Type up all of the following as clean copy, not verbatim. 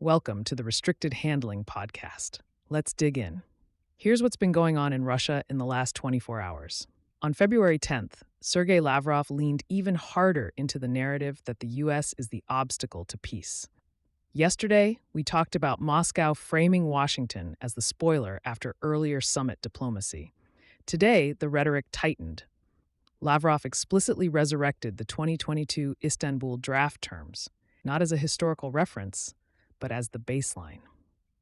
Welcome to the Restricted Handling Podcast. Let's dig in. Here's what's been going on in Russia in the last 24 hours. On February 10th, Sergei Lavrov leaned even harder into the narrative that the U.S. is the obstacle to peace. Yesterday, we talked about Moscow framing Washington as the spoiler after earlier summit diplomacy. Today, the rhetoric tightened. Lavrov explicitly resurrected the 2022 Istanbul draft terms, not as a historical reference, but as the baseline.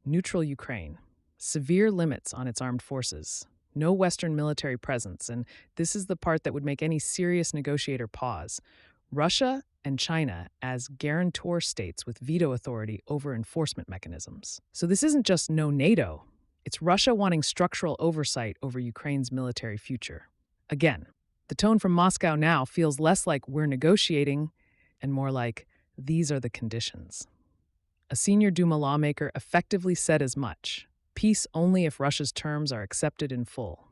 Neutral Ukraine, severe limits on its armed forces, no Western military presence, and this is the part that would make any serious negotiator pause. Russia and China as guarantor states with veto authority over enforcement mechanisms. So this isn't just no NATO, it's Russia wanting structural oversight over Ukraine's military future. Again, the tone from Moscow now feels less like we're negotiating and more like these are the conditions. A senior Duma lawmaker effectively said as much. Peace only if Russia's terms are accepted in full.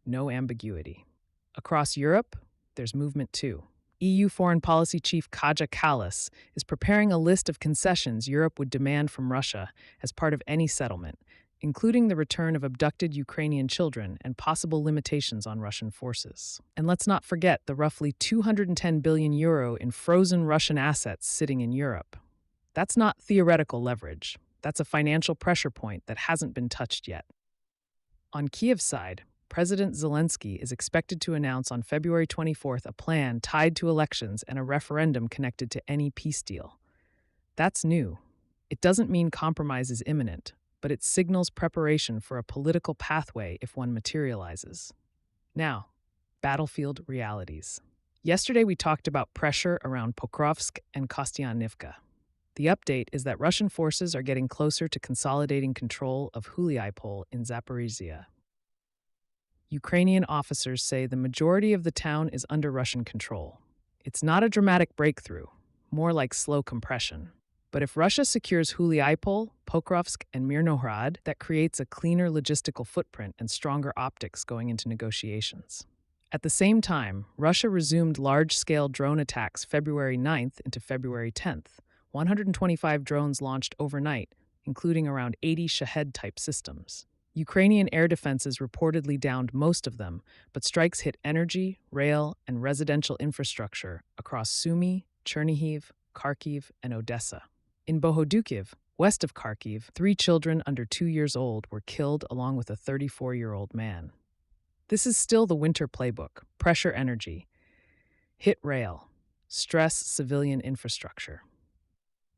No ambiguity. Across Europe, there's movement too. EU Foreign Policy Chief Kaja Kallas is preparing a list of concessions Europe would demand from Russia as part of any settlement, including the return of abducted Ukrainian children and possible limitations on Russian forces. And let's not forget the roughly €210 billion in frozen Russian assets sitting in Europe. That's not theoretical leverage. That's a financial pressure point that hasn't been touched yet. On Kyiv's side, President Zelensky is expected to announce on February 24th a plan tied to elections and a referendum connected to any peace deal. That's new. It doesn't mean compromise is imminent, but it signals preparation for a political pathway if one materializes. Now, battlefield realities. Yesterday we talked about pressure around Pokrovsk and Kostyantynivka. The update is that Russian forces are getting closer to consolidating control of Huliaipole in Zaporizhia. Ukrainian officers say the majority of the town is under Russian control. It's not a dramatic breakthrough, more like slow compression. But if Russia secures Huliaipole, Pokrovsk, and Mirnohrad, that creates a cleaner logistical footprint and stronger optics going into negotiations. At the same time, Russia resumed large-scale drone attacks February 9th into February 10th. 125 drones launched overnight, including around 80 Shahed-type systems. Ukrainian air defenses reportedly downed most of them, but strikes hit energy, rail, and residential infrastructure across Sumy, Chernihiv, Kharkiv, and Odessa. In Bohodukhiv, west of Kharkiv, 3 children under 2 years old were killed along with a 34-year-old man. This is still the winter playbook: pressure energy, hit rail, stress civilian infrastructure.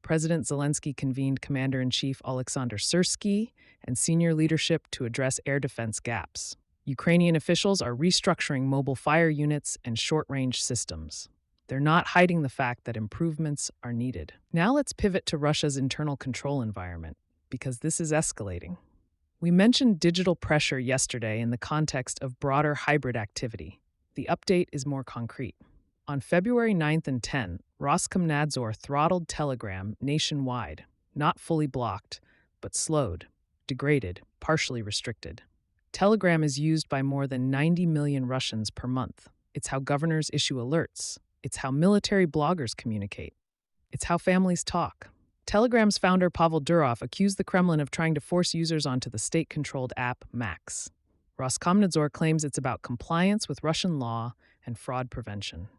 President Zelensky convened Commander-in-Chief Alexander Syrsky and senior leadership to address air defense gaps. Ukrainian officials are restructuring mobile fire units and short-range systems. They're not hiding the fact that improvements are needed. Now let's pivot to Russia's internal control environment, because this is escalating. We mentioned digital pressure yesterday in the context of broader hybrid activity. The update is more concrete. On February 9th and 10th, Roskomnadzor throttled Telegram nationwide, not fully blocked, but slowed, degraded, partially restricted. Telegram is used by more than 90 million Russians per month. It's how governors issue alerts. It's how military bloggers communicate. It's how families talk. Telegram's founder Pavel Durov accused the Kremlin of trying to force users onto the state-controlled app Max. Roskomnadzor claims it's about compliance with Russian law and fraud prevention.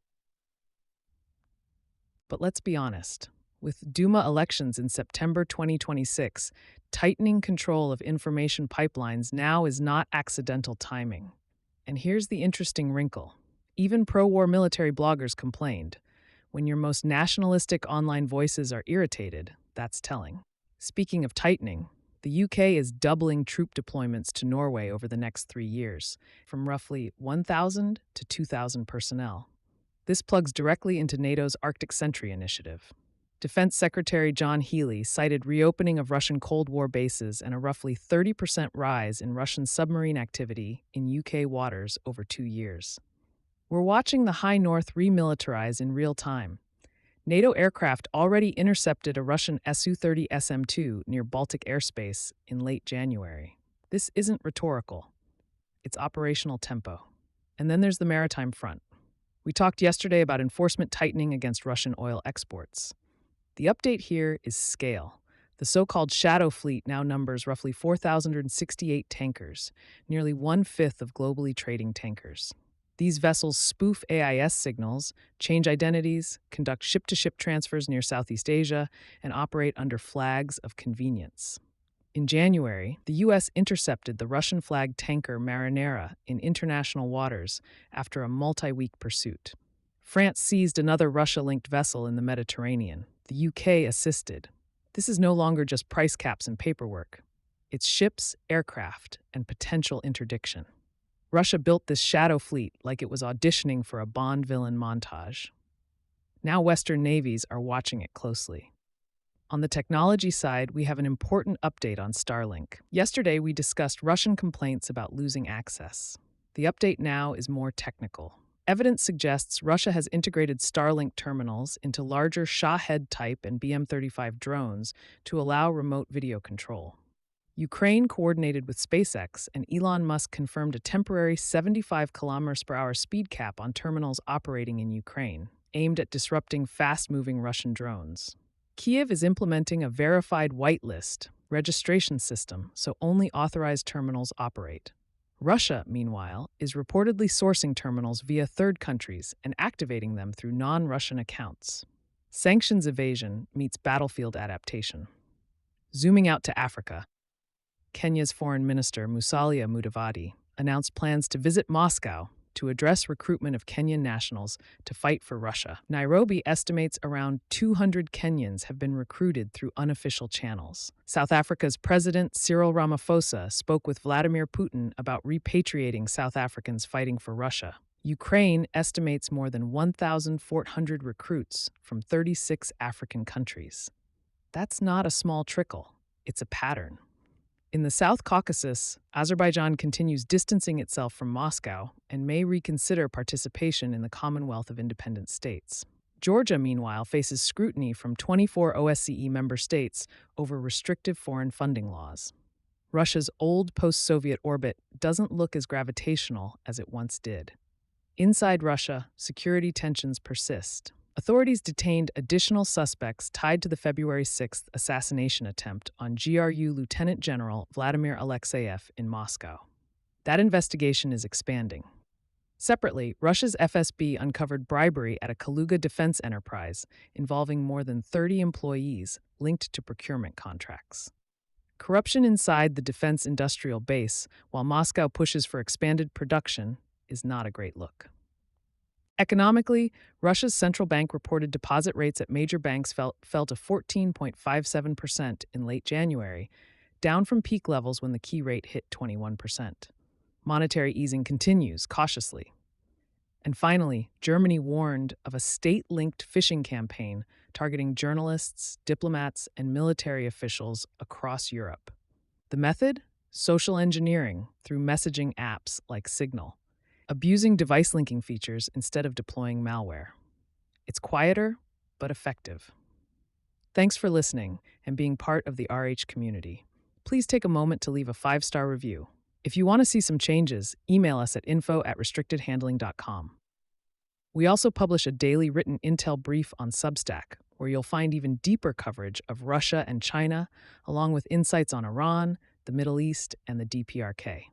But let's be honest, with Duma elections in September 2026, tightening control of information pipelines now is not accidental timing. And here's the interesting wrinkle. Even pro-war military bloggers complained. When your most nationalistic online voices are irritated, that's telling. Speaking of tightening, the UK is doubling troop deployments to Norway over the next 3 years, from roughly 1,000 to 2,000 personnel. This plugs directly into NATO's Arctic Sentry initiative. Defense Secretary John Healey cited reopening of Russian Cold War bases and a roughly 30% rise in Russian submarine activity in UK waters over 2 years. We're watching the High North remilitarize in real time. NATO aircraft already intercepted a Russian Su-30 SM-2 near Baltic airspace in late January. This isn't rhetorical. It's operational tempo. And then there's the maritime front. We talked yesterday about enforcement tightening against Russian oil exports. The update here is scale. The so-called Shadow Fleet now numbers roughly 4,068 tankers, nearly one-fifth of globally trading tankers. These vessels spoof AIS signals, change identities, conduct ship-to-ship transfers near Southeast Asia, and operate under flags of convenience. In January, the U.S. intercepted the Russian-flagged tanker Marinera in international waters after a multi-week pursuit. France seized another Russia-linked vessel in the Mediterranean. The UK assisted. This is no longer just price caps and paperwork. It's ships, aircraft, and potential interdiction. Russia built this shadow fleet like it was auditioning for a Bond villain montage. Now Western navies are watching it closely. On the technology side, we have an important update on Starlink. Yesterday, we discussed Russian complaints about losing access. The update now is more technical. Evidence suggests Russia has integrated Starlink terminals into larger Shahed-type and BM-35 drones to allow remote video control. Ukraine coordinated with SpaceX, and Elon Musk confirmed a temporary 75 km/h speed cap on terminals operating in Ukraine, aimed at disrupting fast-moving Russian drones. Kyiv is implementing a verified whitelist registration system so only authorized terminals operate. Russia, meanwhile, is reportedly sourcing terminals via third countries and activating them through non-Russian accounts. Sanctions evasion meets battlefield adaptation. Zooming out to Africa, Kenya's Foreign Minister Musalia Mudavadi announced plans to visit Moscow to address recruitment of Kenyan nationals to fight for Russia. Nairobi estimates around 200 Kenyans have been recruited through unofficial channels. South Africa's President Cyril Ramaphosa spoke with Vladimir Putin about repatriating South Africans fighting for Russia. Ukraine estimates more than 1,400 recruits from 36 African countries. That's not a small trickle, it's a pattern. In the South Caucasus, Azerbaijan continues distancing itself from Moscow and may reconsider participation in the Commonwealth of Independent States. Georgia, meanwhile, faces scrutiny from 24 OSCE member states over restrictive foreign funding laws. Russia's old post-Soviet orbit doesn't look as gravitational as it once did. Inside Russia, security tensions persist. Authorities detained additional suspects tied to the February 6th assassination attempt on GRU Lieutenant General Vladimir Alexeyev in Moscow. That investigation is expanding. Separately, Russia's FSB uncovered bribery at a Kaluga defense enterprise involving more than 30 employees linked to procurement contracts. Corruption inside the defense industrial base, while Moscow pushes for expanded production, is not a great look. Economically, Russia's central bank reported deposit rates at major banks fell to 14.57% in late January, down from peak levels when the key rate hit 21%. Monetary easing continues cautiously. And finally, Germany warned of a state-linked phishing campaign targeting journalists, diplomats, and military officials across Europe. The method? Social engineering through messaging apps like Signal, abusing device linking features instead of deploying malware. It's quieter, but effective. Thanks for listening and being part of the RH community. Please take a moment to leave a 5-star review. If you want to see some changes, email us at info@restrictedhandling.com. We also publish a daily written intel brief on Substack, where you'll find even deeper coverage of Russia and China, along with insights on Iran, the Middle East, and the DPRK.